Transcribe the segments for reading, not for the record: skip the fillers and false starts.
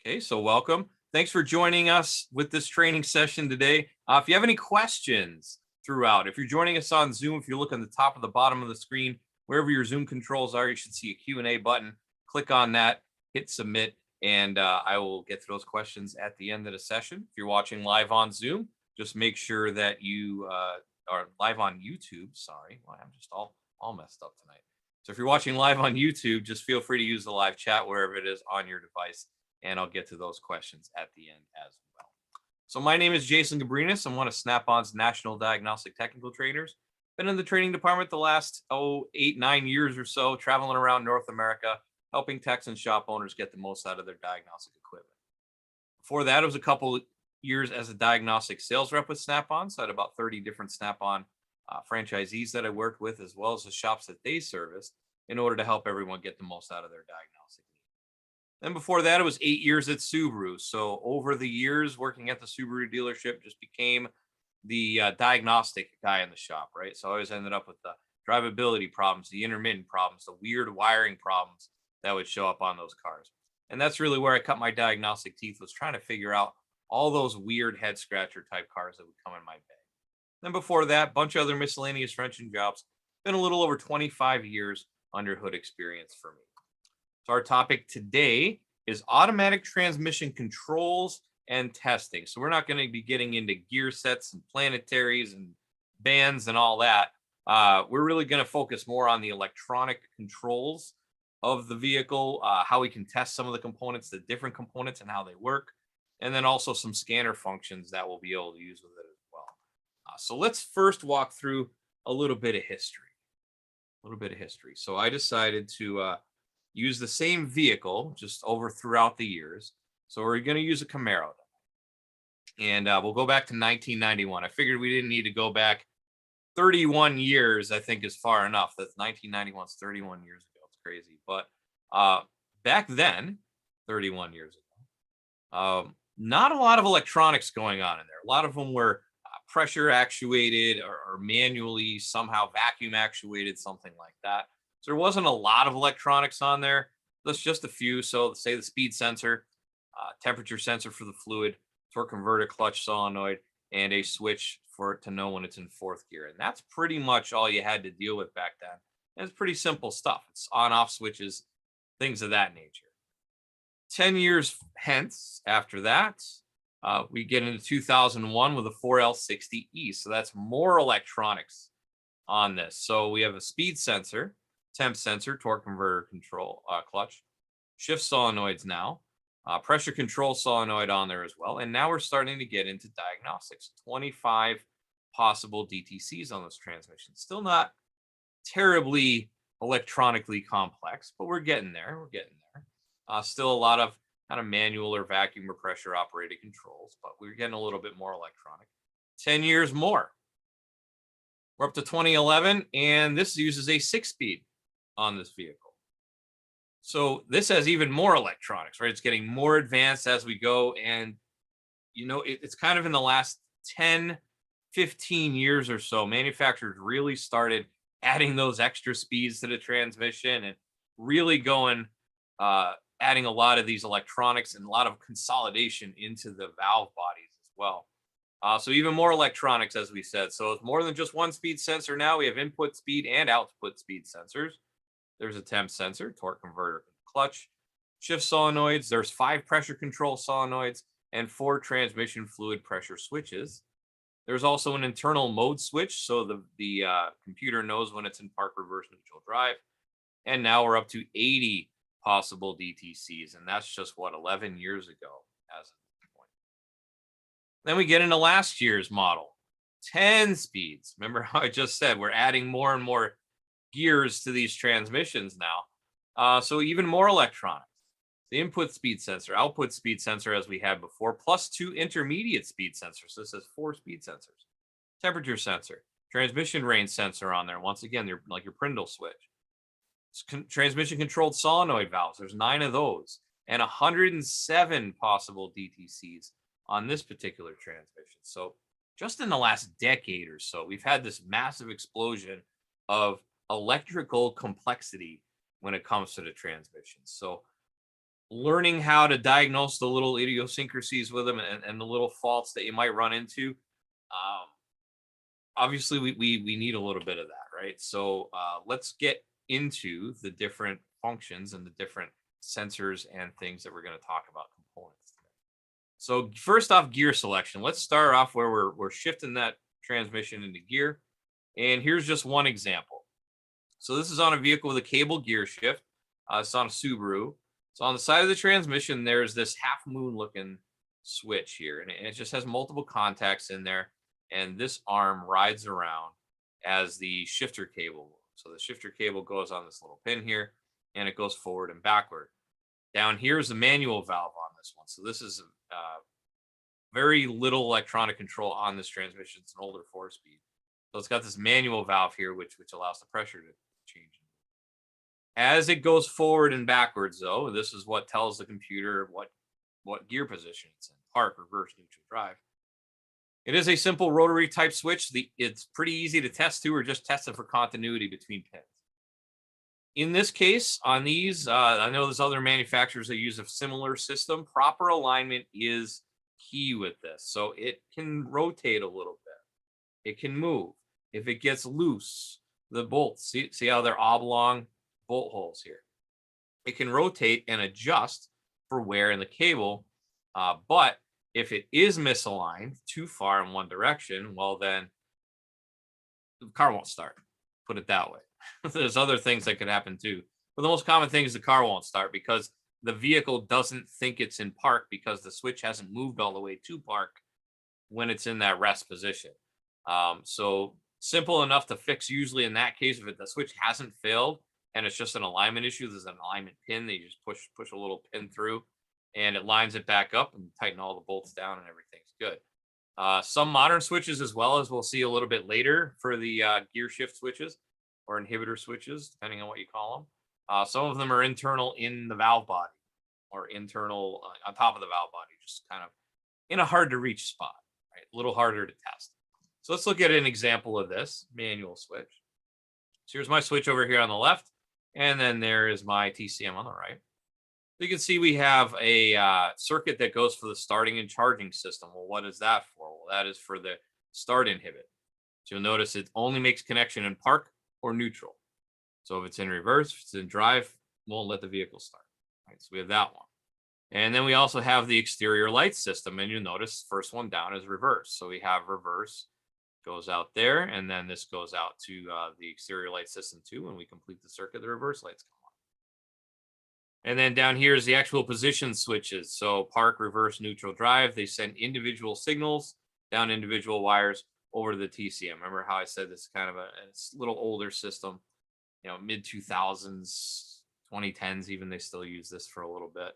Okay, so welcome. Thanks for joining us with this training session today. If you have any questions throughout, if you're joining us on Zoom, if you look on the top of the bottom of the screen, wherever your Zoom controls are, you should see a Q&A button. Click on that, hit submit, and I will get to those questions at the end of the session. If you're watching live on Zoom, just make sure that you are live on YouTube. Sorry, well, I'm just all messed up tonight. So if you're watching live on YouTube, just feel free to use the live chat wherever it is on your device, and I'll get to those questions at the end as well. So my name is Jason Gabrinas. I'm one of Snap-on's national diagnostic technical trainers. Been in the training department the last 8-9 years or so, traveling around North America, helping techs and shop owners get the most out of their diagnostic equipment. Before that, it was a couple years as a diagnostic sales rep with Snap-on. So I had about 30 different Snap-on franchisees that I worked with, as well as the shops that they serviced, in order to help everyone get the most out of their diagnostic. Then before that, it was 8 years at Subaru. So over the years working at the Subaru dealership, just became the diagnostic guy in the shop, right? So I always ended up with the drivability problems, the intermittent problems, the weird wiring problems that would show up on those cars. And that's really where I cut my diagnostic teeth, was trying to figure out all those weird head scratcher type cars that would come in my bag. Then before that, bunch of other miscellaneous wrenching jobs. Been a little over 25 years under hood experience for me. So our topic today is automatic transmission controls and testing. So we're not going to be getting into gear sets and planetaries and bands and all that. We're really going to focus more on the electronic controls of the vehicle, how we can test some of the components, the different components and how they work, and then also some scanner functions that we'll be able to use with it as well. So let's first walk through a little bit of history. So I decided to use the same vehicle just over throughout the years. So we're going to use a Camaro, and we'll go back to 1991. I figured we didn't need to go back 31 years. I think is far enough. That's 1991. It's 31 years ago. It's crazy, but back then, 31 years ago, not a lot of electronics going on in there. A lot of them were pressure actuated or manually somehow vacuum actuated, something like that. So there wasn't a lot of electronics on there. There's just a few. So say the speed sensor, temperature sensor for the fluid, torque converter, clutch solenoid, and a switch for it to know when it's in fourth gear. And that's pretty much all you had to deal with back then. And it's pretty simple stuff. It's on off switches, things of that nature. 10 years hence after that, we get into 2001 with a 4L60E. So that's more electronics on this. So we have a speed sensor, temp sensor, torque converter control, clutch, shift solenoids now, pressure control solenoid on there as well. And now we're starting to get into diagnostics. 25 possible DTCs on this transmission. Still not terribly electronically complex, but we're getting there. Still a lot of kind of manual or vacuum or pressure operated controls, but we're getting a little bit more electronic. 10 years more. We're up to 2011, and this uses a 6-speed on this vehicle. So this has even more electronics, right? It's getting more advanced as we go. And, it's kind of in the last 10, 15 years or so, manufacturers really started adding those extra speeds to the transmission and really going, adding a lot of these electronics and a lot of consolidation into the valve bodies as well. So even more electronics, as we said. So it's more than just one speed sensor now. We have input speed and output speed sensors. There's a temp sensor, torque converter, clutch, shift solenoids. There's 5 pressure control solenoids and 4 transmission fluid pressure switches. There's also an internal mode switch, so the computer knows when it's in park, reverse, neutral, drive. And now we're up to 80 possible DTCs, and that's just 11 years ago as of this point. Then we get into last year's model, 10 speeds. Remember how I just said we're adding more and more gears to these transmissions now. So even more electronics. The input speed sensor, output speed sensor as we had before, plus 2 intermediate speed sensors. So this is 4 speed sensors. Temperature sensor, transmission range sensor on there. Once again, they're like your Prindle switch. Transmission controlled solenoid valves. There's 9 of those, and 107 possible DTCs on this particular transmission. So just in the last decade or so, we've had this massive explosion of electrical complexity when it comes to the transmission. So learning how to diagnose the little idiosyncrasies with them and the little faults that you might run into. Um, Obviously, we need a little bit of that, right? So let's get into the different functions and the different sensors and things that we're going to talk about components today. So first off, gear selection. Let's start off where we're shifting that transmission into gear. And here's just one example. So this is on a vehicle with a cable gear shift. It's on a Subaru. So on the side of the transmission, there's this half moon looking switch here, and it just has multiple contacts in there. And this arm rides around as the shifter cable. So the shifter cable goes on this little pin here, and it goes forward and backward. Down here is the manual valve on this one. So this is very little electronic control on this transmission. It's an older 4-speed. So it's got this manual valve here, which allows the pressure to change. As it goes forward and backwards, though, this is what tells the computer what gear position it's in: park, reverse, neutral, drive. It is a simple rotary type switch. It's pretty easy to test to, or just test it for continuity between pins. In this case, on these, I know there's other manufacturers that use a similar system. Proper alignment is key with this. So it can rotate a little bit. It can move. If it gets loose, the bolts, see how they're oblong bolt holes here. It can rotate and adjust for wear in the cable. But if it is misaligned too far in one direction, well, then the car won't start. Put it that way. There's other things that could happen too. But the most common thing is the car won't start because the vehicle doesn't think it's in park because the switch hasn't moved all the way to park when it's in that rest position. So simple enough to fix usually in that case. If the switch hasn't failed and it's just an alignment issue, there's an alignment pin that you just push a little pin through and it lines it back up and tighten all the bolts down and everything's good. Some modern switches, as well as we'll see a little bit later for the gear shift switches or inhibitor switches, depending on what you call them. Some of them are internal in the valve body or internal on top of the valve body, just kind of in a hard to reach spot, right? A little harder to test. So let's look at an example of this manual switch. So here's my switch over here on the left, and then there is my TCM on the right. You can see we have a circuit that goes for the starting and charging system. Well, what is that for? Well, that is for the start inhibit. So you'll notice it only makes connection in park or neutral. So if it's in reverse, if it's in drive, won't let the vehicle start. Right, so we have that one. And then we also have the exterior light system. And you'll notice first one down is reverse. So we have reverse goes out there. And then this goes out to the exterior light system too. When we complete the circuit, the reverse lights come on. And then down here is the actual position switches. So park, reverse, neutral, drive. They send individual signals down individual wires over to the TCM. Remember how I said this is kind of a little older system, mid 2000s, 2010s, even they still use this for a little bit.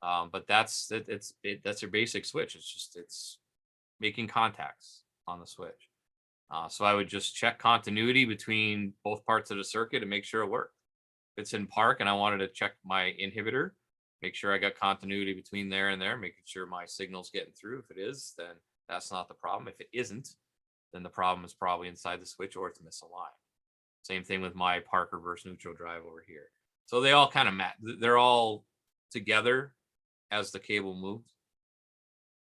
But that's your basic switch. It's making contacts on the switch. So I would just check continuity between both parts of the circuit and make sure it worked. If it's in park and I wanted to check my inhibitor, make sure I got continuity between there and there, making sure my signal's getting through. If it is, then that's not the problem. If it isn't, then the problem is probably inside the switch or it's misaligned. Same thing with my park, reverse, neutral, drive over here. So they all kind of match. They're all together as the cable moves.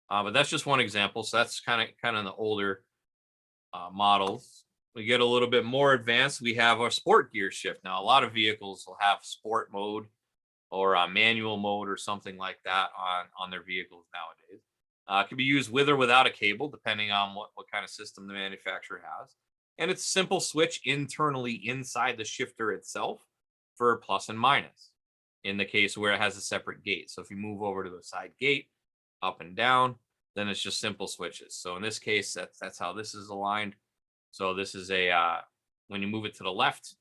But that's just one example. So that's kind of the older models. We get a little bit more advanced. We have our sport gear shift. Now, a lot of vehicles will have sport mode or manual mode or something like that on their vehicles nowadays. It can be used with or without a cable, depending on what kind of system the manufacturer has. And it's a simple switch internally inside the shifter itself for plus and minus in the case where it has a separate gate. So if you move over to the side gate, up and down, then it's just simple switches. So in this case, that's how this is aligned. So this is when you move it to the left,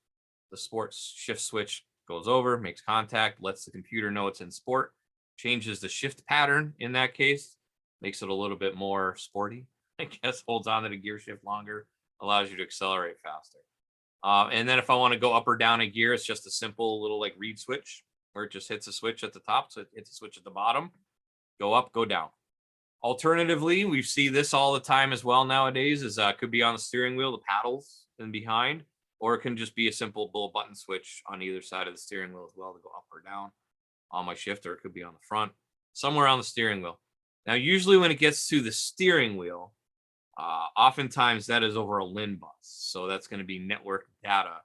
the sports shift switch goes over, makes contact, lets the computer know it's in sport, changes the shift pattern in that case, makes it a little bit more sporty, I guess, holds on to the gear shift longer, allows you to accelerate faster. And then if I want to go up or down a gear, it's just a simple little like reed switch where it just hits a switch at the top. So it hits a switch at the bottom, go up, go down. Alternatively, we see this all the time as well nowadays, is could be on the steering wheel, the paddles and behind, or it can just be a simple little button switch on either side of the steering wheel as well to go up or down. on my shifter. It could be on the front, somewhere on the steering wheel. Now, usually when it gets to the steering wheel, oftentimes that is over a LIN bus. So that's going to be network data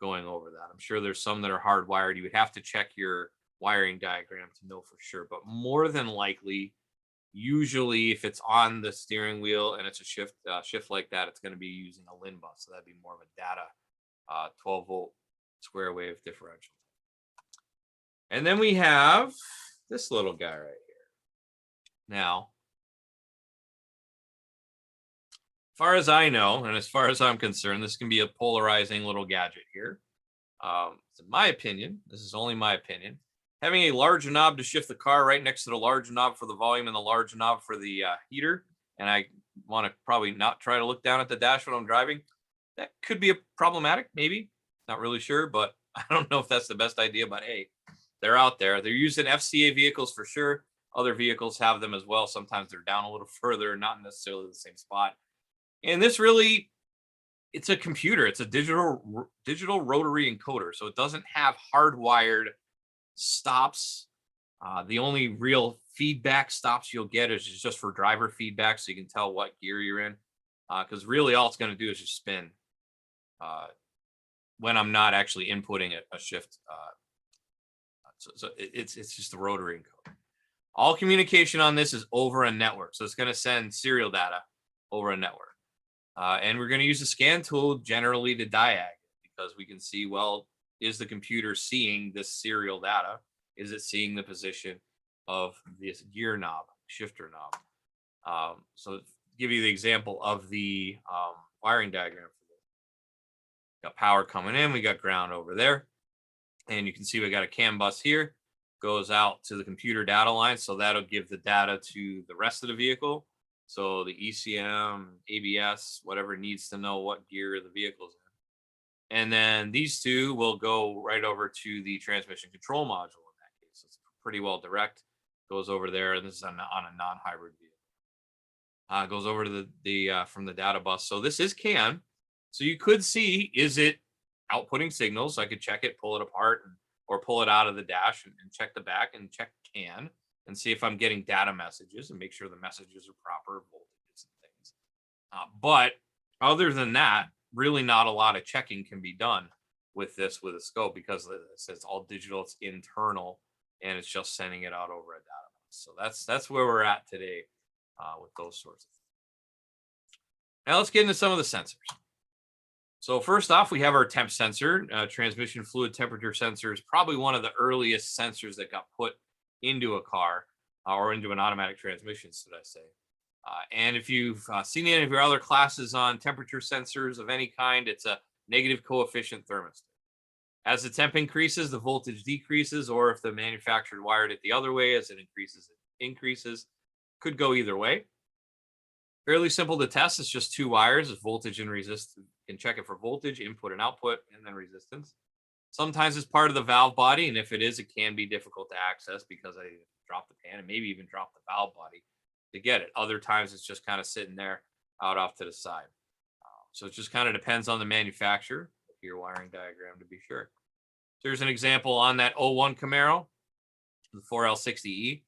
going over that. I'm sure there's some that are hardwired. You would have to check your wiring diagram to know for sure. But more than likely, usually if it's on the steering wheel and it's a shift like that, it's going to be using a LIN bus. So that'd be more of a data 12-volt square wave differential. And then we have this little guy right here. Now, as far as I know, and as far as I'm concerned, this can be a polarizing little gadget here. In my opinion, this is only my opinion, having a large knob to shift the car right next to the large knob for the volume and the large knob for the heater, and I want to probably not try to look down at the dash when I'm driving, that could be problematic, maybe. Not really sure, but I don't know if that's the best idea, but hey, they're out there. They're used in FCA vehicles for sure. Other vehicles have them as well. Sometimes they're down a little further, not necessarily the same spot. And this really, it's a computer. It's a digital rotary encoder. So it doesn't have hardwired stops. The only real feedback stops you'll get is just for driver feedback, so you can tell what gear you're in. Because really all it's going to do is just spin when I'm not actually inputting a shift. So it's just a rotary encoder. All communication on this is over a network. So it's going to send serial data over a network. And we're going to use the scan tool generally to diag because we can see, well, is the computer seeing this serial data? Is it seeing the position of this gear knob, shifter knob? So give you the example of the wiring diagram for this. Got power coming in, we got ground over there. And you can see we got a CAN bus here, goes out to the computer data line. So that'll give the data to the rest of the vehicle. So the ECM, ABS, whatever needs to know what gear the vehicle's in. And then these two will go right over to the transmission control module in that case. So it's pretty well direct. Goes over there, and this is on a non-hybrid vehicle. Goes over to the from the data bus. So this is CAN. So you could see, is it outputting signals? So I could check it, pull it apart, or pull it out of the dash and check the back and check CAN and see if I'm getting data messages and make sure the messages are proper voltages and things. But other than that, really not a lot of checking can be done with this with a scope because it's all digital, it's internal, and it's just sending it out over a data bus. So that's where we're at today with those sorts of things. Now let's get into some of the sensors. So first off, we have our temp sensor. Transmission fluid temperature sensor is probably one of the earliest sensors that got put into a car or into an automatic transmission, should I say. And if you've seen any of your other classes on temperature sensors of any kind, it's a negative coefficient thermistor. As the temp increases, the voltage decreases, or if the manufacturer wired it the other way, as it increases. Could go either way. Fairly simple to test. It's just two wires, it's voltage and resistance. You can check it for voltage, input and output, and then resistance. Sometimes it's part of the valve body, and if it is, it can be difficult to access because I drop the pan and maybe even drop the valve body to get it. Other times it's just kind of sitting there out off to the side. So it just kind of depends on the manufacturer, your wiring diagram to be sure. There's an example on that 01 Camaro, the 4L60E.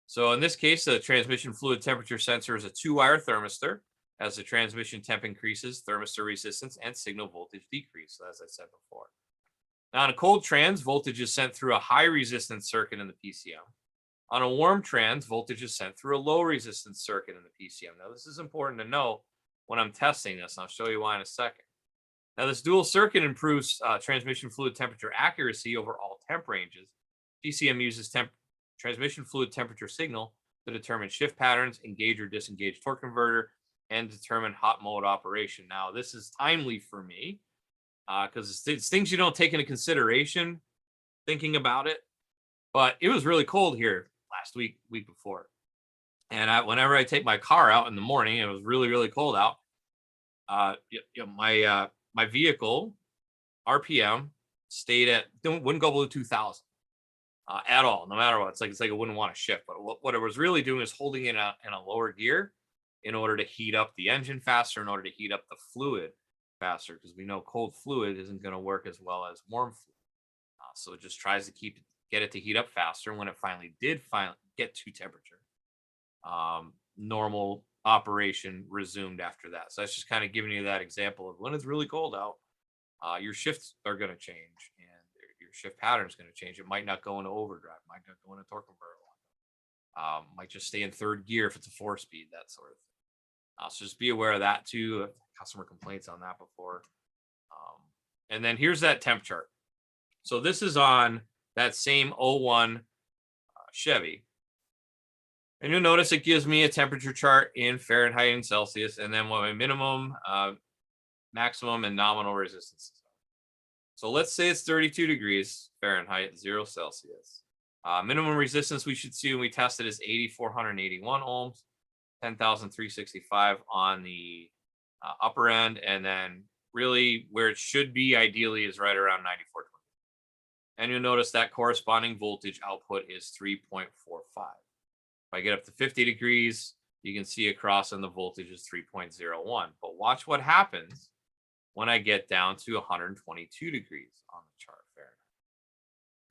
So in this case, the transmission fluid temperature sensor is a 2-wire thermistor. As the transmission temp increases, thermistor resistance and signal voltage decrease, as I said before. Now, on a cold trans, voltage is sent through a high resistance circuit in the PCM. On a warm trans, voltage is sent through a low resistance circuit in the PCM. Now, this is important to know when I'm testing this, and I'll show you why in a second. Now, this dual circuit improves transmission fluid temperature accuracy over all temp ranges. PCM uses transmission fluid temperature signal to determine shift patterns, engage or disengage torque converter, and determine hot mode operation. Now, this is timely for me because it's things you don't take into consideration thinking about it. But it was really cold here last week before. And whenever I take my car out in the morning, it was really, really cold out. My vehicle RPM stayed wouldn't go below 2,000 at all, no matter what. It's like it wouldn't want to shift. But what it was really doing is holding it in a lower gear in order to heat up the engine faster, in order to heat up the fluid faster, because we know cold fluid isn't going to work as well as warm fluid. So it just tries to get it to heat up faster. When it finally did get to temperature, normal operation resumed after that. So that's just kind of giving you that example of when it's really cold out, your shifts are going to change and your shift pattern is going to change. It might not go into overdrive, might not go into torque converter, might just stay in third gear if it's a 4-speed, that sort of thing. So just be aware of that too. Customer complaints on that before. And then here's that temp chart. So this is on that same 01 Chevy. And you'll notice it gives me a temperature chart in Fahrenheit and Celsius, and then what my minimum, maximum, and nominal resistance is. So let's say it's 32 degrees Fahrenheit, 0 Celsius. Minimum resistance we should see when we test it is 8,481 ohms, 10,365 on the upper end, and then really where it should be ideally is right around 9420. And you'll notice that corresponding voltage output is 3.45. If I get up to 50 degrees, you can see across and the voltage is 3.01. But watch what happens when I get down to 122 degrees on the chart Fahrenheit.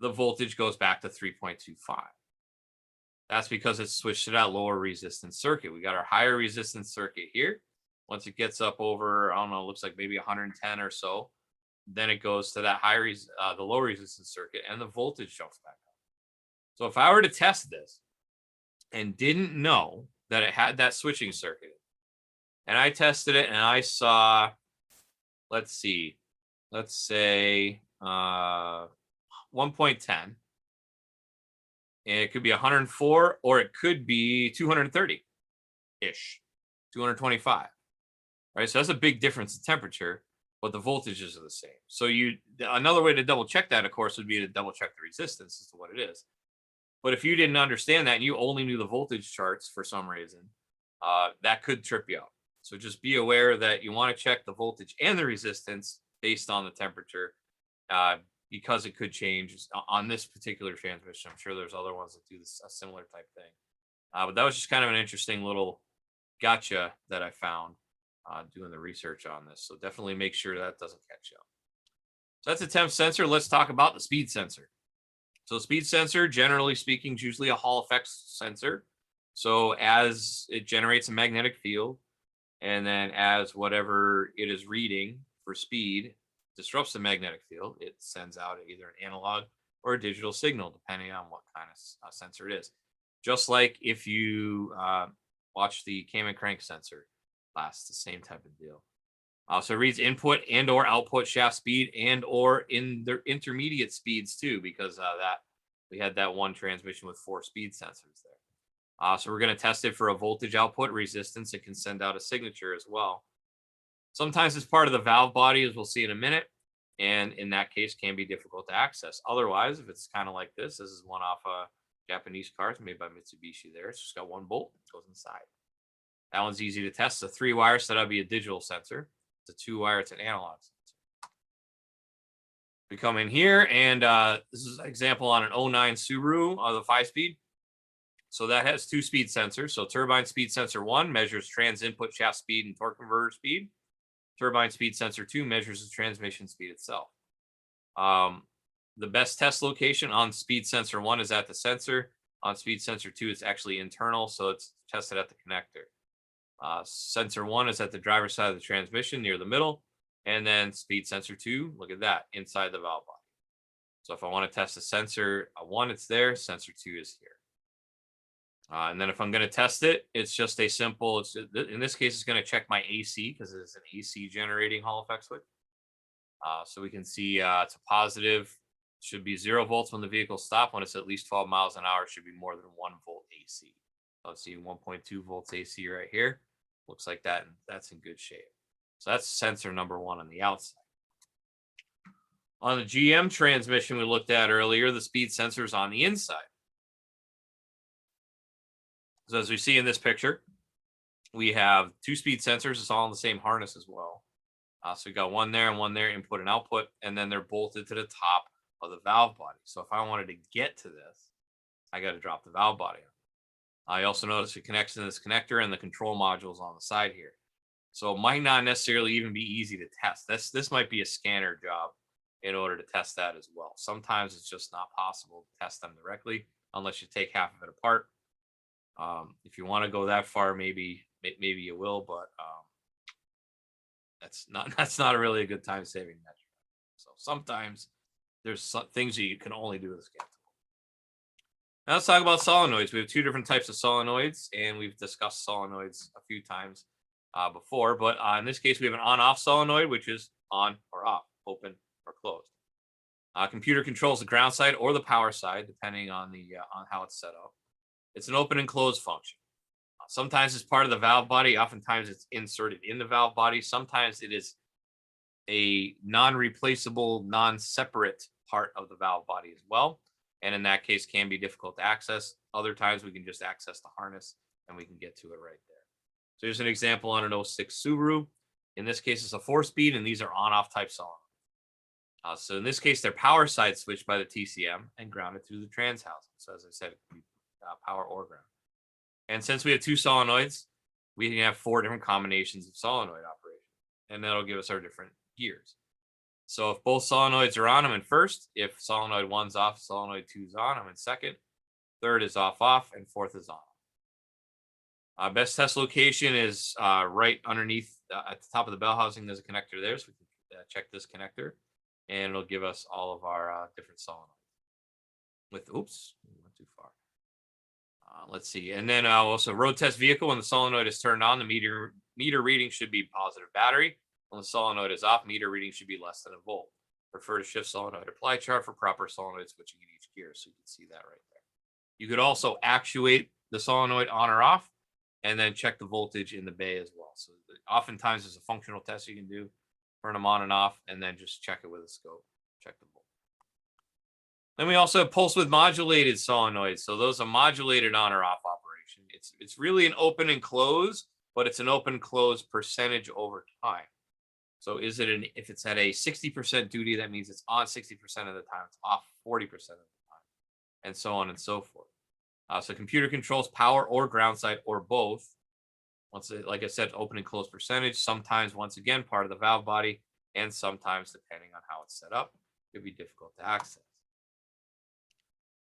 The voltage goes back to 3.25. That's because it's switched to that lower resistance circuit. We got our higher resistance circuit here. Once it gets up over, I don't know, looks like maybe 110 or so, then it goes to that the low resistance circuit, and the voltage jumps back up. So if I were to test this and didn't know that it had that switching circuit, and I tested it and I saw, let's say 1.10, and it could be 104 or it could be 230-ish, 225, right? So that's a big difference in temperature, but the voltages are the same. So another way to double check that, of course, would be to double check the resistance as to what it is. But if you didn't understand that and you only knew the voltage charts for some reason, that could trip you up. So just be aware that you want to check the voltage and the resistance based on the temperature, because it could change on this particular transmission. I'm sure there's other ones that do a similar type thing. But that was just kind of an interesting little gotcha that I found doing the research on this. So definitely make sure that doesn't catch you up. So that's a temp sensor. Let's talk about the speed sensor. So speed sensor, generally speaking, is usually a Hall effect sensor. So as it generates a magnetic field, and then as whatever it is reading for speed disrupts the magnetic field, it sends out either an analog or a digital signal, depending on what kind of sensor it is. Just like if you watch the Cayman crank sensor class, the same type of deal. So it reads input and or output shaft speed and or in their intermediate speeds too, because that we had that one transmission with 4 speed sensors there. So we're going to test it for a voltage output, resistance. It can send out a signature as well. Sometimes it's part of the valve body, as we'll see in a minute, and in that case can be difficult to access. Otherwise, if it's kind of like this is one off a Japanese cars made by Mitsubishi there. It's just got one bolt that goes inside. That one's easy to test. It's a 3-wire, so that'll be a digital sensor. It's a 2-wire, it's an analog sensor. We come in here, and this is an example on an 09 Subaru of the 5-speed. So that has 2 speed sensors. So turbine speed sensor 1 measures trans input shaft speed and torque converter speed. Turbine speed sensor 2 measures the transmission speed itself. The best test location on speed sensor 1 is at the sensor. On speed sensor 2, it's actually internal, so it's tested at the connector. Sensor 1 is at the driver's side of the transmission near the middle, and then speed sensor 2, look at that, inside the valve body. So if I want to test the sensor 1, it's there, sensor 2 is here. And then if I'm going to test it, it's just a simple, in this case, it's going to check my AC because it's an AC generating Hall effect switch. So we can see it's a positive, should be 0 volts when the vehicle stops. When it's at least 12 miles an hour, it should be more than 1 volt AC. Let's see, 1.2 volts AC right here. Looks like that, and that's in good shape. So that's sensor number 1 on the outside. On the GM transmission we looked at earlier, the speed sensor is on the inside. So as we see in this picture, we have 2 speed sensors. It's all in the same harness as well. So we got one there and one there, input and output, and then they're bolted to the top of the valve body. So if I wanted to get to this, I got to drop the valve body. I also notice it connects to this connector and the control modules on the side here. So it might not necessarily even be easy to test. This might be a scanner job in order to test that as well. Sometimes it's just not possible to test them directly unless you take half of it apart. If you want to go that far, maybe you will, but that's not really a good time saving measure. So sometimes there's some things that you can only do with a scan tool. Now let's talk about solenoids. We have two different types of solenoids, and we've discussed solenoids a few times before. But in this case, we have an on-off solenoid, which is on or off, open or closed. Computer controls the ground side or the power side, depending on on how it's set up. It's an open and closed function. Sometimes it's part of the valve body. Oftentimes it's inserted in the valve body. Sometimes it is a non-replaceable, non-separate part of the valve body as well. And in that case, can be difficult to access. Other times we can just access the harness and we can get to it right there. So here's an example on an 06 Subaru. In this case, it's a 4-speed, and these are on-off type solenoids. So in this case, they're power side switched by the TCM and grounded through the trans housing. So as I said, it can be power or ground. And since we have two solenoids, we can have 4 different combinations of solenoid operation, and that'll give us our different gears. So if both solenoids are on, I'm in first. If solenoid 1's off, solenoid 2's on, I'm in second. Third is off, and fourth is on. Best test location is right underneath at the top of the bell housing. There's a connector there, so we can check this connector, and it'll give us all of our different solenoids. Oops, we went too far. Let's see. And then also road test vehicle. When the solenoid is turned on, the meter reading should be positive battery. When the solenoid is off, meter reading should be less than a volt. Refer to shift solenoid apply chart for proper solenoid switching in each gear. So you can see that right there. You could also actuate the solenoid on or off and then check the voltage in the bay as well. So oftentimes there's a functional test you can do, turn them on and off, and then just check it with a scope, check the volt. Then we also have pulse width modulated solenoids. So those are modulated on or off operation. It's really an open and close, but it's an open close percentage over time. So if it's at a 60% duty, that means it's on 60% of the time, it's off 40% of the time, and so on and so forth. So computer controls power or ground side or both. Like I said, open and close percentage. Sometimes, once again, part of the valve body, and sometimes, depending on how it's set up, it could be difficult to access.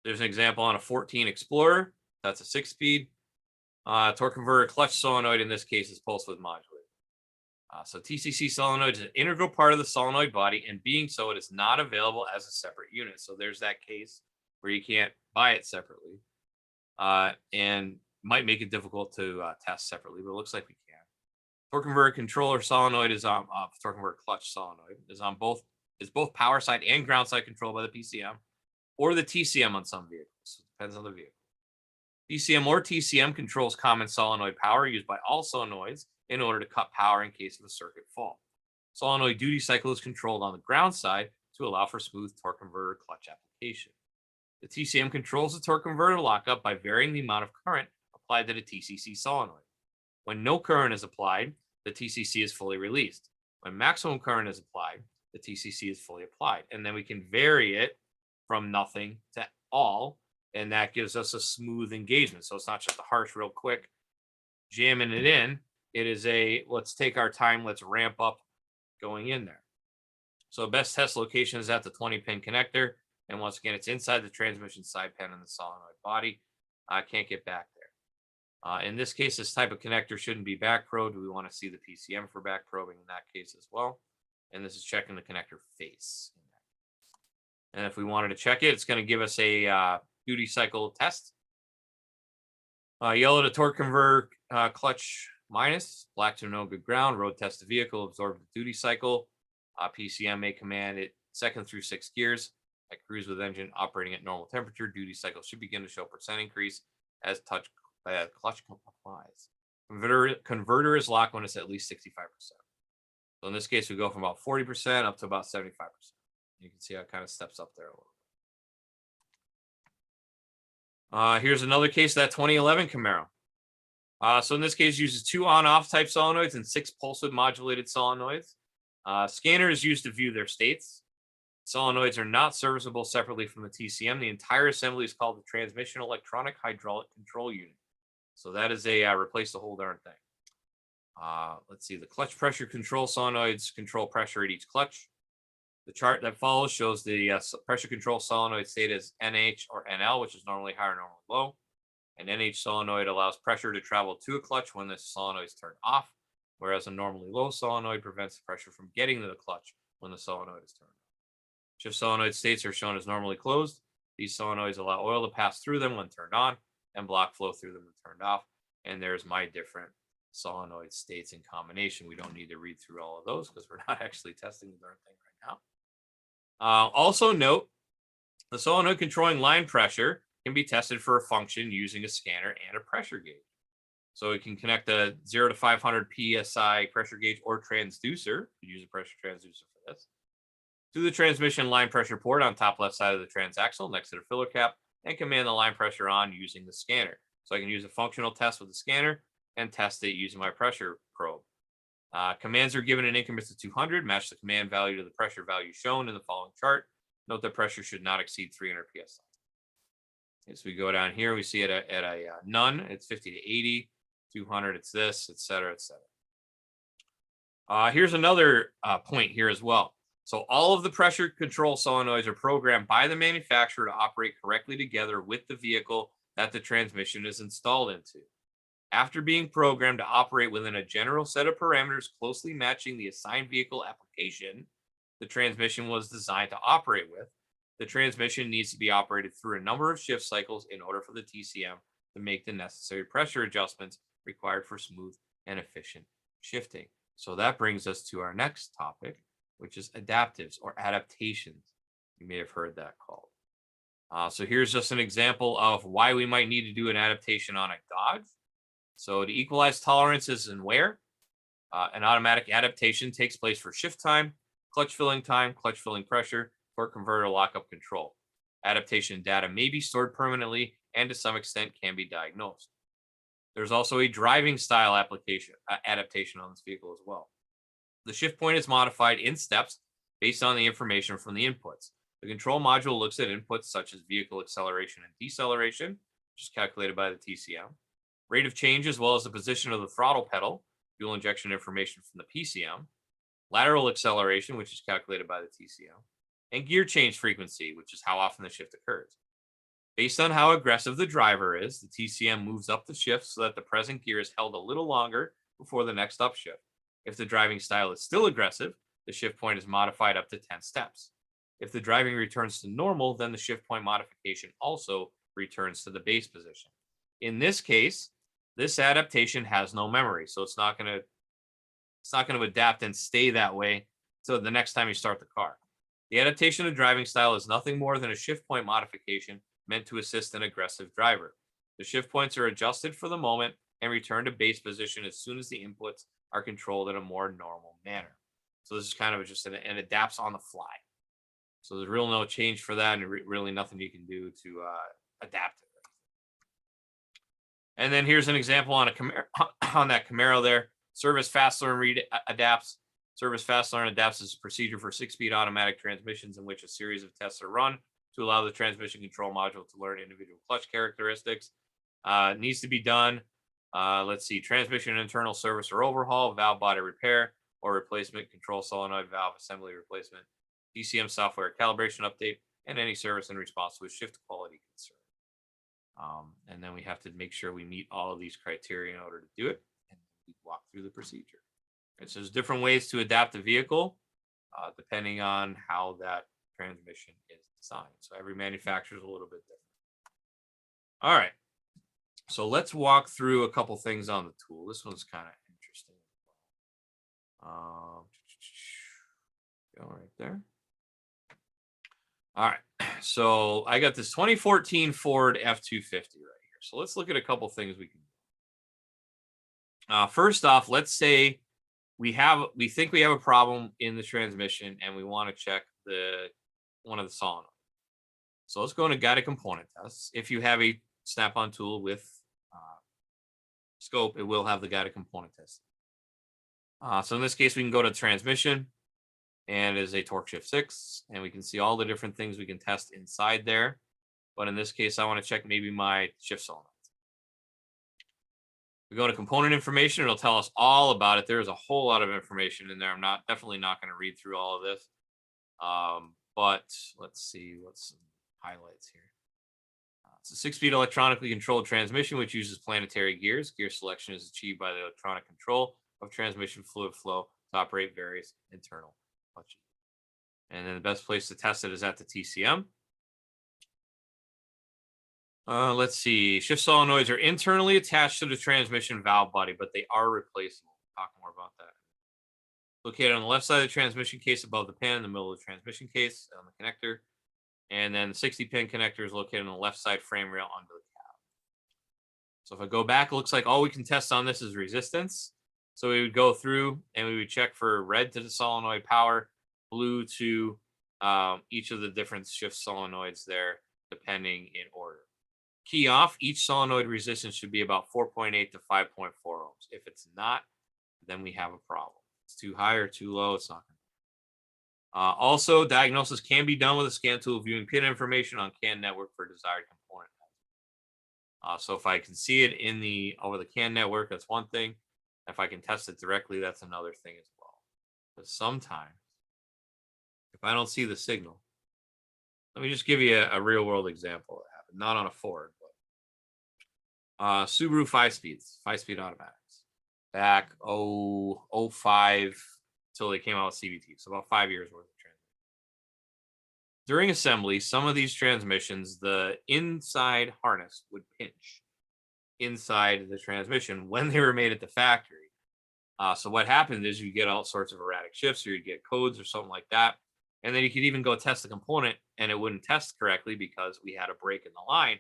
There's an example on a 14 Explorer. That's a 6-speed. Torque converter clutch solenoid, in this case, is pulse width modulated. So TCC solenoid is an integral part of the solenoid body, and being so, it is not available as a separate unit. So there's that case where you can't buy it separately, and might make it difficult to test separately, but it looks like we can. Torque converter controller solenoid is on torque converter clutch solenoid is on both power side and ground side controlled by the PCM or the TCM on some vehicles. So it depends on the vehicle. PCM or TCM controls common solenoid power used by all solenoids in order to cut power in case of a circuit fault. Solenoid duty cycle is controlled on the ground side to allow for smooth torque converter clutch application. The TCM controls the torque converter lockup by varying the amount of current applied to the TCC solenoid. When no current is applied, the TCC is fully released. When maximum current is applied, the TCC is fully applied. And then we can vary it from nothing to all, and that gives us a smooth engagement. So it's not just a harsh, real quick jamming it in. It is let's take our time, let's ramp up going in there. So best test location is at the 20-pin connector. And once again, it's inside the transmission side pin in the solenoid body. I can't get back there. In this case, this type of connector shouldn't be back probed. We want to see the PCM for back probing in that case as well. And this is checking the connector face. And if we wanted to check it, it's going to give us a duty cycle test. Yellow to torque converter clutch minus, black to no good ground, road test the vehicle, absorb the duty cycle. PCM may command it 2nd through 6 gears. At cruise with engine operating at normal temperature, duty cycle should begin to show % increase as clutch applies. Converter is locked when it's at least 65%. So in this case, we go from about 40% up to about 75%. You can see how it kind of steps up there a little. Here's another case of that 2011 Camaro. So in this case, uses 2 on-off type solenoids and 6 pulse width modulated solenoids. Scanner is used to view their states. Solenoids are not serviceable separately from the TCM. The entire assembly is called the Transmission Electronic Hydraulic Control Unit. So that is a replace the whole darn thing. Let's see. The clutch pressure control solenoids control pressure at each clutch. The chart that follows shows the pressure control solenoid state as NH or NL, which is normally high or normally low. An NH solenoid allows pressure to travel to a clutch when the solenoid is turned off, whereas a normally low solenoid prevents the pressure from getting to the clutch when the solenoid is turned on. Shift solenoid states are shown as normally closed. These solenoids allow oil to pass through them when turned on and block flow through them when turned off. And there's my different solenoid states in combination. We don't need to read through all of those because we're not actually testing the darn thing right now. Also note, the solenoid controlling line pressure can be tested for a function using a scanner and a pressure gauge. So we can connect a 0 to 500 PSI pressure gauge or transducer, we use a pressure transducer for this, to the transmission line pressure port on top left side of the transaxle next to the filler cap, and command the line pressure on using the scanner. So I can use a functional test with the scanner and test it using my pressure probe. Commands are given in increments of 200, match the command value to the pressure value shown in the following chart. Note that pressure should not exceed 300 psi. As we go down here, we see at a none, it's 50 to 80, 200, it's this, et cetera, et cetera. Here's another point here as well. So all of the pressure control solenoids are programmed by the manufacturer to operate correctly together with the vehicle that the transmission is installed into. After being programmed to operate within a general set of parameters closely matching the assigned vehicle application the transmission was designed to operate with, the transmission needs to be operated through a number of shift cycles in order for the TCM to make the necessary pressure adjustments required for smooth and efficient shifting. So that brings us to our next topic, which is adaptives or adaptations. You may have heard that called. So here's just an example of why we might need to do an adaptation on a Dodge. So to equalize tolerances and wear, an automatic adaptation takes place for shift time, clutch filling pressure, torque converter lockup control. Adaptation data may be stored permanently and to some extent can be diagnosed. There's also a driving style adaptation on this vehicle as well. The shift point is modified in steps based on the information from the inputs. The control module looks at inputs such as vehicle acceleration and deceleration, which is calculated by the TCM, rate of change as well as the position of the throttle pedal, fuel injection information from the PCM, lateral acceleration, which is calculated by the TCM, and gear change frequency, which is how often the shift occurs. Based on how aggressive the driver is, the TCM moves up the shift so that the present gear is held a little longer before the next upshift. If the driving style is still aggressive, the shift point is modified up to 10 steps. If the driving returns to normal, then the shift point modification also returns to the base position. In this case, this adaptation has no memory, so it's not going to adapt and stay that way so the next time you start the car. The adaptation of driving style is nothing more than a shift point modification meant to assist an aggressive driver. The shift points are adjusted for the moment and return to base position as soon as the inputs are controlled in a more normal manner. So this is kind of just an adapts on the fly. So there's really no change for that and really nothing you can do to adapt it. And then here's an example on a Camaro, on that Camaro there. Service fast learn read adapts. Service fast learn adapts is a procedure for 6-speed automatic transmissions in which a series of tests are run to allow the transmission control module to learn individual clutch characteristics. Needs to be done. Let's see, transmission internal service or overhaul, valve body repair or replacement, control solenoid valve assembly replacement, DCM software calibration update, and any service in response to a shift quality concern. And then we have to make sure we meet all of these criteria in order to do it, and we walk through the procedure. Right, so there's different ways to adapt the vehicle depending on how that transmission is designed. So every manufacturer is a little bit different. All right. So let's walk through a couple things on the tool. This one's kind of interesting. Go right there. All right. So I got this 2014 Ford F-250 right here. So let's look at a couple things we can do. First off, let's say we think we have a problem in the transmission and we want to check one of the solenoids. So let's go into guided component tests. If you have a snap-on tool with scope, it will have the guided component test. So in this case, we can go to transmission, and it is a torque shift 6, and we can see all the different things we can test inside there. But in this case, I want to check maybe my shift solenoid. We go to component information, it'll tell us all about it. There's a whole lot of information in there. I'm definitely not going to read through all of this. But let's see what's some highlights here. It's a 6-speed electronically controlled transmission which uses planetary gears. Gear selection is achieved by the electronic control of transmission fluid flow to operate various internal clutches. And then the best place to test it is at the TCM. Let's see. Shift solenoids are internally attached to the transmission valve body, but they are replaceable. We'll talk more about that. Located on the left side of the transmission case above the pan in the middle of the transmission case on the connector. And then the 60-pin connector is located on the left side frame rail under the cab. So if I go back, it looks like all we can test on this is resistance. So we would go through and we would check for red to the solenoid power, blue to each of the different shift solenoids there, depending in order. Key off, each solenoid resistance should be about 4.8 to 5.4 ohms. If it's not, then we have a problem. It's too high or too low, it's not going to. Also, diagnosis can be done with a scan tool viewing pin information on CAN network for desired component. So if I can see it over the CAN network, that's one thing. If I can test it directly, that's another thing as well. But sometimes, if I don't see the signal, let me just give you a real world example that happened, not on a Ford, but Subaru 5-speed automatics. Back 05 till they came out with CVT, so about 5 years worth of transmission. During assembly, some of these transmissions, the inside harness would pinch inside the transmission when they were made at the factory. So what happened is you get all sorts of erratic shifts, or you get codes or something like that. And then you could even go test the component and it wouldn't test correctly because we had a break in the line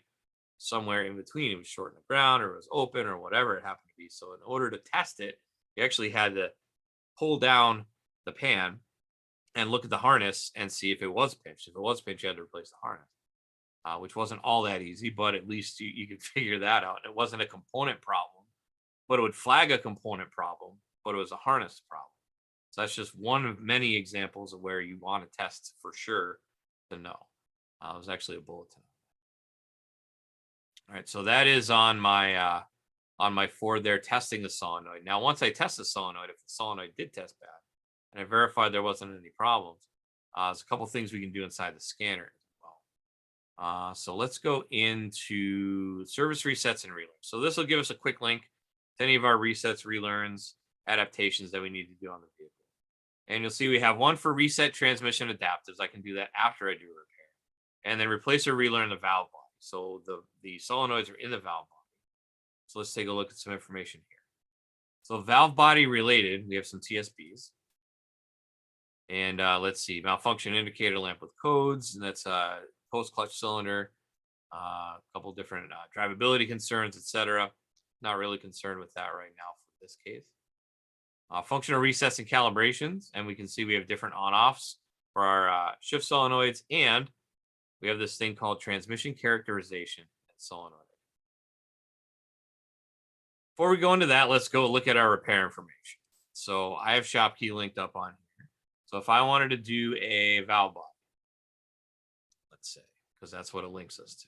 somewhere in between. It was short in the ground or it was open or whatever it happened to be. So in order to test it, you actually had to pull down the pan and look at the harness and see if it was pinched. If it was pinched, you had to replace the harness, which wasn't all that easy, but at least you could figure that out. It wasn't a component problem, but it would flag a component problem, but it was a harness problem. So that's just one of many examples of where you want to test for sure to know. It was actually a bulletin. All right, so that is on my Ford there, testing the solenoid. Now, once I test the solenoid, if the solenoid did test bad, and I verified there wasn't any problems, there's a couple things we can do inside the scanner as well. So let's go into service resets and relearns. So this will give us a quick link to any of our resets, relearns, adaptations that we need to do on the vehicle. And you'll see we have one for reset transmission adapters. I can do that after I do a repair. And then replace or relearn the valve body. So the solenoids are in the valve body. So let's take a look at some information here. So valve body related, we have some TSBs. And let's see, malfunction indicator lamp with codes. And that's post-clutch cylinder, a couple different drivability concerns, etc. Not really concerned with that right now for this case. Functional resets and calibrations, and we can see we have different on-offs for our shift solenoids, and we have this thing called transmission characterization and solenoid. Before we go into that, let's go look at our repair information. So I have ShopKey linked up on here. So if I wanted to do a valve body, let's say, because that's what it links us to.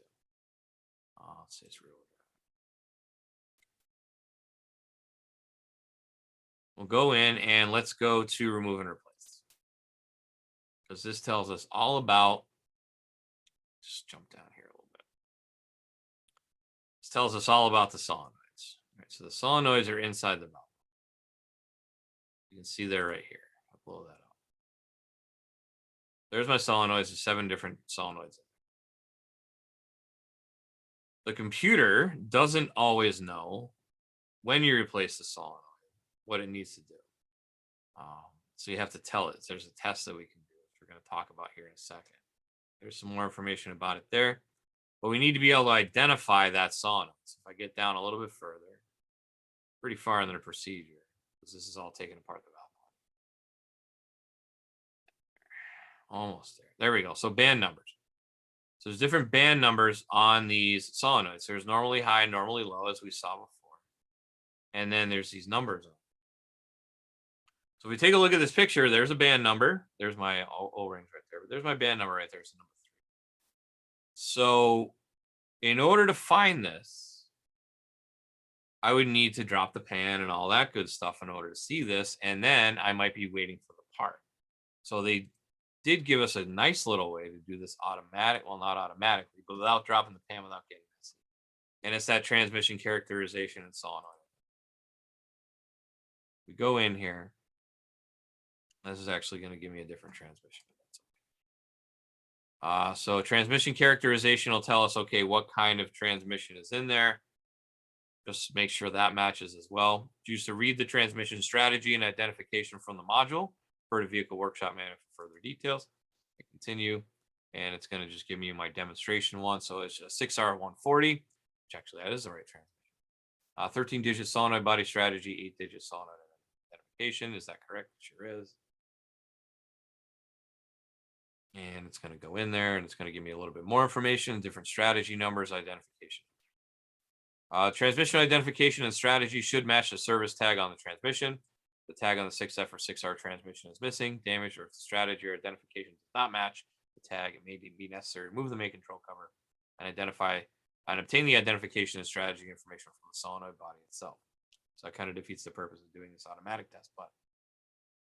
Let's say it's real. We'll go in and let's go to remove and replace. Because this tells us all about, just jump down here a little bit. This tells us all about the solenoids. Right, so the solenoids are inside the valve. You can see they're right here. I'll blow that up. There's my solenoids. There's 7 different solenoids. The computer doesn't always know when you replace the solenoid what it needs to do. So you have to tell it. There's a test that we can do, which we're going to talk about here in a second. There's some more information about it there. But we need to be able to identify that solenoid. So if I get down a little bit further, pretty far in the procedure, because this is all taken apart the valve. Almost there. There we go. So band numbers. So there's different band numbers on these solenoids. There's normally high, normally low, as we saw before. And then there's these numbers on. So if we take a look at this picture, there's a band number. There's my O-rings right there. But there's my band number right there. It's number 3. So in order to find this, I would need to drop the pan and all that good stuff in order to see this. And then I might be waiting for the part. So they did give us a nice little way to do this automatic, well, not automatically, but without dropping the pan, without getting messy. And it's that transmission characterization and solenoid. We go in here. This is actually going to give me a different transmission. So transmission characterization will tell us, okay, what kind of transmission is in there. Just make sure that matches as well. Choose to read the transmission strategy and identification from the module. Refer to vehicle workshop manual for further details. I continue, and it's going to just give me my demonstration one. So it's a 6R140, which actually that is the right transmission. 13-digit solenoid body strategy, 8-digit solenoid identification. Is that correct? It sure is. And it's going to go in there, and it's going to give me a little bit more information, different strategy numbers, identification. Transmission identification and strategy should match the service tag on the transmission. The tag on the 6F or 6R transmission is missing, damaged, or if the strategy or identification does not match the tag, it may be necessary to remove the main control cover and identify and obtain the identification and strategy information from the solenoid body itself. So that kind of defeats the purpose of doing this automatic test.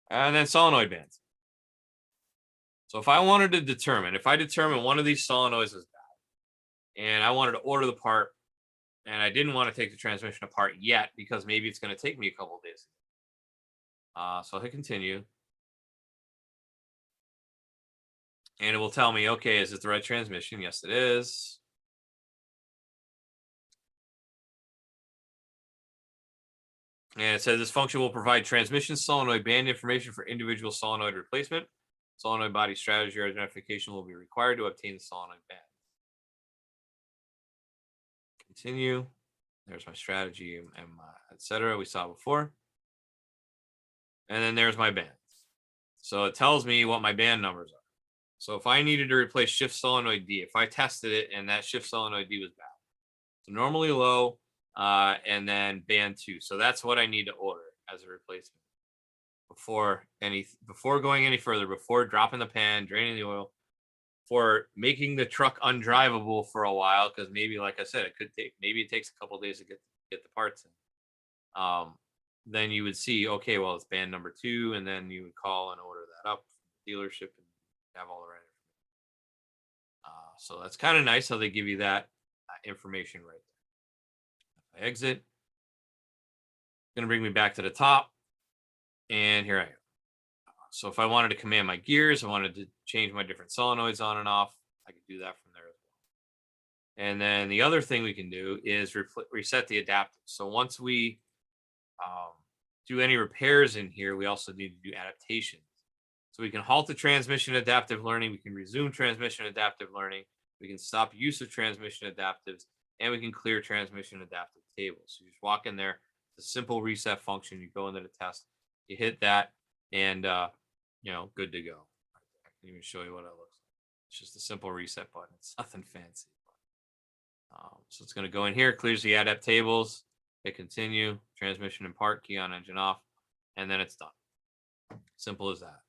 And then solenoid bands. So if I wanted to determine, if I determine one of these solenoids is bad, and I wanted to order the part, and I didn't want to take the transmission apart yet because maybe it's going to take me a couple of days. So I'll hit continue. And it will tell me, okay, is it the right transmission? Yes, it is. And it says this function will provide transmission solenoid band information for individual solenoid replacement. Solenoid body strategy or identification will be required to obtain the solenoid band. Continue. There's my strategy and my etc. we saw before. And then there's my bands. So it tells me what my band numbers are. So if I needed to replace shift solenoid D, if I tested it and that shift solenoid D was bad, so normally low, and then band 2. So that's what I need to order as a replacement before going any further, before dropping the pan, draining the oil, for making the truck undrivable for a while, because maybe, like I said, maybe it takes a couple of days to get the parts in. Then you would see, okay, well, it's band number 2, and then you would call and order that up from the dealership and have all the right information. So that's kind of nice how they give you that information right there. If I exit, it's going to bring me back to the top, and here I am. So if I wanted to command my gears, I wanted to change my different solenoids on and off, I could do that from there as well. And then the other thing we can do is reset the adapters. So once we do any repairs in here, we also need to do adaptations. So we can halt the transmission adaptive learning, we can resume transmission adaptive learning, we can stop use of transmission adaptives, and we can clear transmission adaptive tables. So you just walk in there, it's a simple reset function, you go into the test, you hit that, and good to go. I can even show you what it looks like. It's just a simple reset button. It's nothing fancy. So it's going to go in here, clears the adapt tables, hit continue, transmission and part, key on, engine off, and then it's done. Simple as that.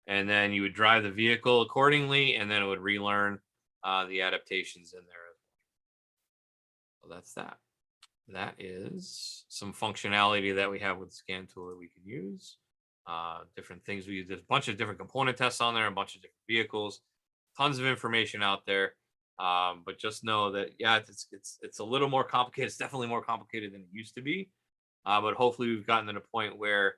And then you would drive the vehicle accordingly, and then it would relearn the adaptations in there. So that's that. That is some functionality that we have with the scan tool that we can use. Different things we use. There's a bunch of different component tests on there, a bunch of different vehicles, tons of information out there. But just know that, yeah, it's a little more complicated. It's definitely more complicated than it used to be. But hopefully we've gotten to the point where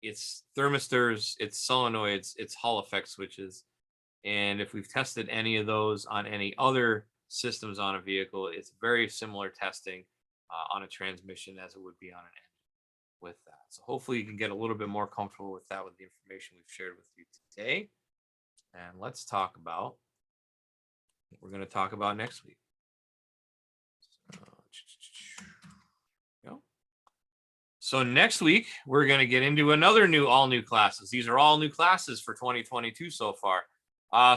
it's thermistors, it's solenoids, it's Hall effect switches. And if we've tested any of those on any other systems on a vehicle, it's very similar testing on a transmission as it would be on an engine with that. So hopefully you can get a little bit more comfortable with that with the information we've shared with you today. And let's talk about what we're going to talk about next week. So next week, we're going to get into another all new classes. These are all new classes for 2022 so far.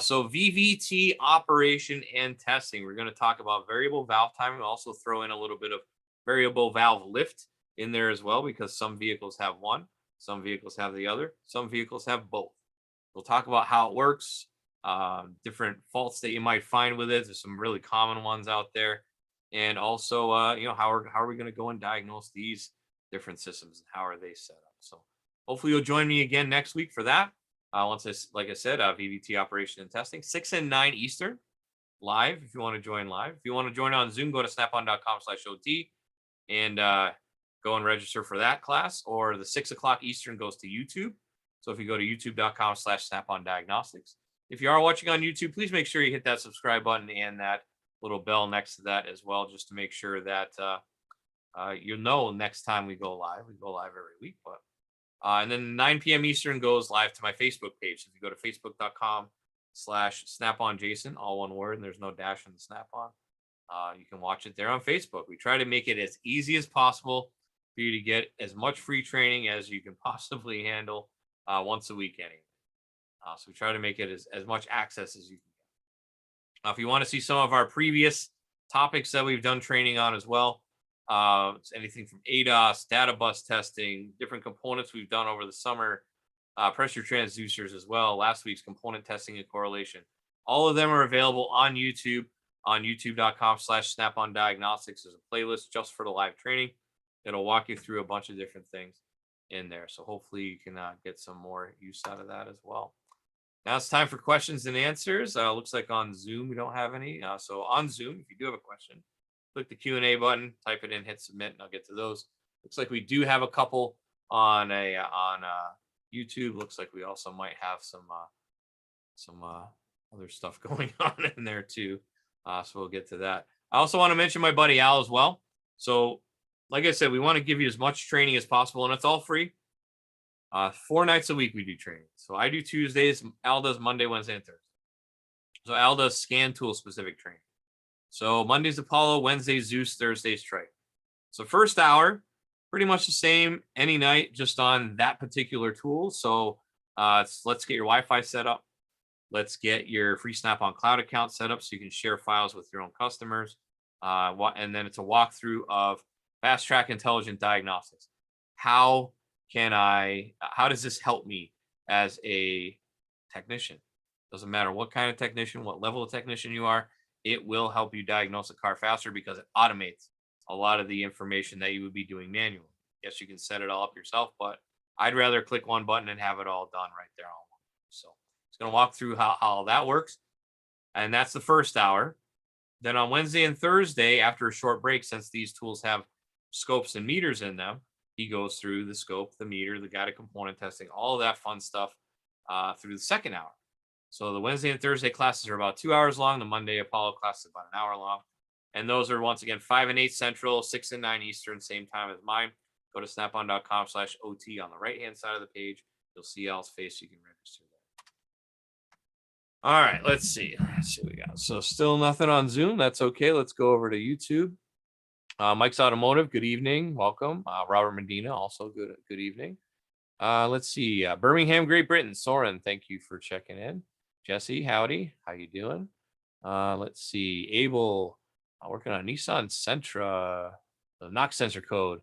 So VVT operation and testing. We're going to talk about variable valve timing. We'll also throw in a little bit of variable valve lift in there as well, because some vehicles have one, some vehicles have the other, some vehicles have both. We'll talk about how it works, different faults that you might find with it. There's some really common ones out there. And also, how are we going to go and diagnose these different systems and how are they set up? So hopefully you'll join me again next week for that. Like I said, VVT operation and testing, 6 and 9 Eastern, live. If you want to join live, if you want to join on Zoom, go to snapon.com/ot and go and register for that class. Or the 6 o'clock Eastern goes to YouTube. So if you go to youtube.com/snapon-diagnostics. If you are watching on YouTube, please make sure you hit that subscribe button and that little bell next to that as well, just to make sure that you'll know next time we go live. We go live every week, but and then 9 p.m. Eastern goes live to my Facebook page. So if you go to facebook.com/SnapOnJason, all one word, and there's no dash in the Snap-on, you can watch it there on Facebook. We try to make it as easy as possible for you to get as much free training as you can possibly handle once a week anyway. So we try to make it as much access as you can get. If you want to see some of our previous topics that we've done training on as well, it's anything from ADAS, data bus testing, different components we've done over the summer, pressure transducers as well, last week's component testing and correlation. All of them are available on YouTube, on youtube.com/SnapOnDiagnostics. There's a playlist just for the live training. It'll walk you through a bunch of different things in there. So hopefully you can get some more use out of that as well. Now it's time for questions and answers. Looks like on Zoom we don't have any. So on Zoom, if you do have a question, click the Q&A button, type it in, hit submit, and I'll get to those. Looks like we do have a couple on YouTube. Looks like we also might have some other stuff going on in there too. So we'll get to that. I also want to mention my buddy Al as well. So like I said, we want to give you as much training as possible, and it's all free. 4 nights a week we do training. So I do Tuesdays, Al does Monday, Wednesday, and Thursday. So Al does scan tool specific training. So Monday's Apollo, Wednesday's Zeus, Thursday's Trike. So first hour, pretty much the same any night, just on that particular tool. So let's get your Wi-Fi set up. Let's get your free Snap-on Cloud account set up so you can share files with your own customers. And then it's a walkthrough of Fast Track Intelligent Diagnostics. How does this help me as a technician? Doesn't matter what kind of technician, what level of technician you are, it will help you diagnose a car faster because it automates a lot of the information that you would be doing manually. Yes, you can set it all up yourself, but I'd rather click one button and have it all done right there. So it's going to walk through how that works. And that's the first hour. Then on Wednesday and Thursday, after a short break, since these tools have scopes and meters in them, he goes through the scope, the meter, the guided component testing, all of that fun stuff through the second hour. So the Wednesday and Thursday classes are about 2 hours long. The Monday Apollo class is about an hour long. And those are, once again, 5 and 8 Central, 6 and 9 Eastern, same time as mine. Go to snapon.com/OT on the right-hand side of the page. You'll see Al's face. You can register there. All right, let's see. Let's see what we got. So still nothing on Zoom. That's okay. Let's go over to YouTube. Mike's Automotive, good evening. Welcome. Robert Medina, also good evening. Let's see. Birmingham, Great Britain. Soren, thank you for checking in. Jesse, howdy. How you doing? Let's see. Abel, working on Nissan Sentra, the NOx sensor code.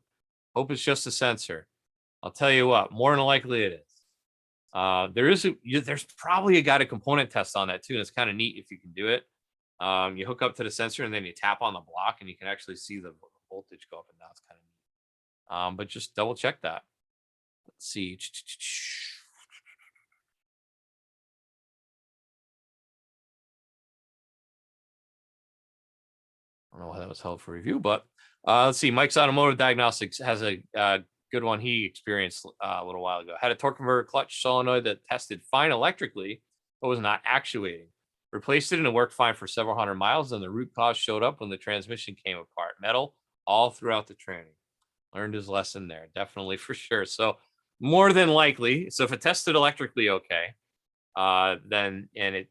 Hope it's just a sensor. I'll tell you what, more than likely it is. There's probably a guided component test on that too, and it's kind of neat if you can do it. You hook up to the sensor and then you tap on the block and you can actually see the voltage go up and down. It's kind of neat. But just double check that. Let's see. I don't know why that was held for review, but let's see. Mike's Automotive Diagnostics has a good one he experienced a little while ago. Had a torque converter clutch solenoid that tested fine electrically, but was not actuating. Replaced it and it worked fine for several hundred miles. And the root cause showed up when the transmission came apart. Metal all throughout the training. Learned his lesson there, definitely, for sure. So more than likely, so if it tested electrically okay, then and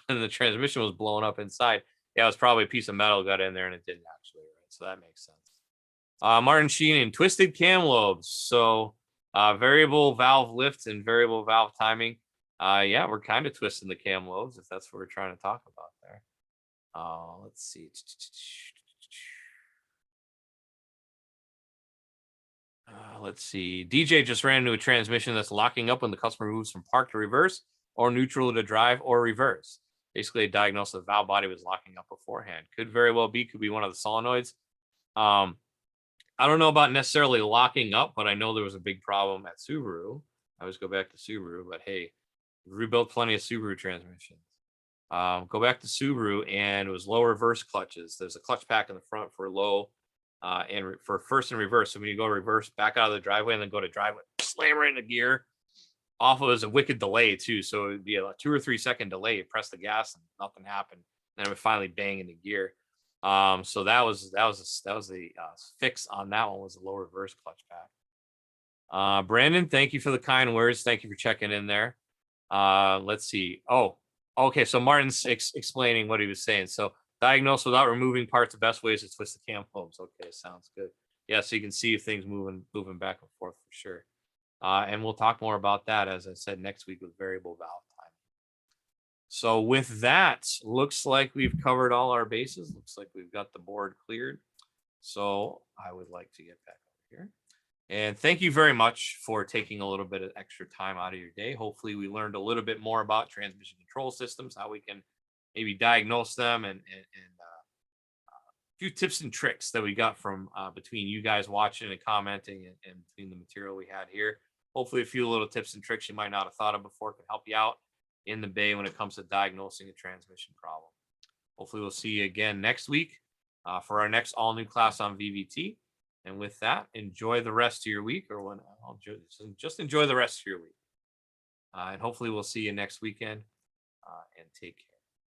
the transmission was blowing up inside, yeah, it was probably a piece of metal got in there and it didn't actuate, right? So that makes sense. Martin Sheen and twisted cam lobes. So variable valve lift and variable valve timing. Yeah, we're kind of twisting the cam lobes if that's what we're trying to talk about there. Let's see. Let's see. DJ just ran into a transmission that's locking up when the customer moves from park to reverse or neutral to drive or reverse. Basically, a diagnosis the valve body was locking up beforehand. Could very well be, could be one of the solenoids. I don't know about necessarily locking up, but I know there was a big problem at Subaru. I always go back to Subaru, but hey, Rebuilt plenty of Subaru transmissions. Go back to Subaru, and it was low reverse clutches. There's a clutch pack in the front for low and for first and reverse. So when you go reverse, back out of the driveway and then go to driveway, slam right in the gear. Off of it was a wicked delay too. So it'd be a 2 or 3 second delay. You press the gas and nothing happened. Then it would finally bang into gear. So that was the fix on that one, was the low reverse clutch pack. Brandon, thank you for the kind words. Thank you for checking in there. Let's see. Oh, okay. So Martin's explaining what he was saying. So diagnose without removing parts. The best way is to twist the cam homes. Okay, sounds good. Yeah, so you can see things moving back and forth for sure. And we'll talk more about that, as I said, next week with variable valve time. So with that, looks like we've covered all our bases. Looks like we've got the board cleared. So I would like to get back over here. And thank you very much for taking a little bit of extra time out of your day. Hopefully we learned a little bit more about transmission control systems, how we can maybe diagnose them, and a few tips and tricks that we got from between you guys watching and commenting, and between the material we had here. Hopefully a few little tips and tricks you might not have thought of before can help you out in the bay when it comes to diagnosing a transmission problem. Hopefully we'll see you again next week for our next all new class on VVT. And with that, enjoy the rest of your week, or when just enjoy the rest of your week. And hopefully we'll see you next weekend, and take care.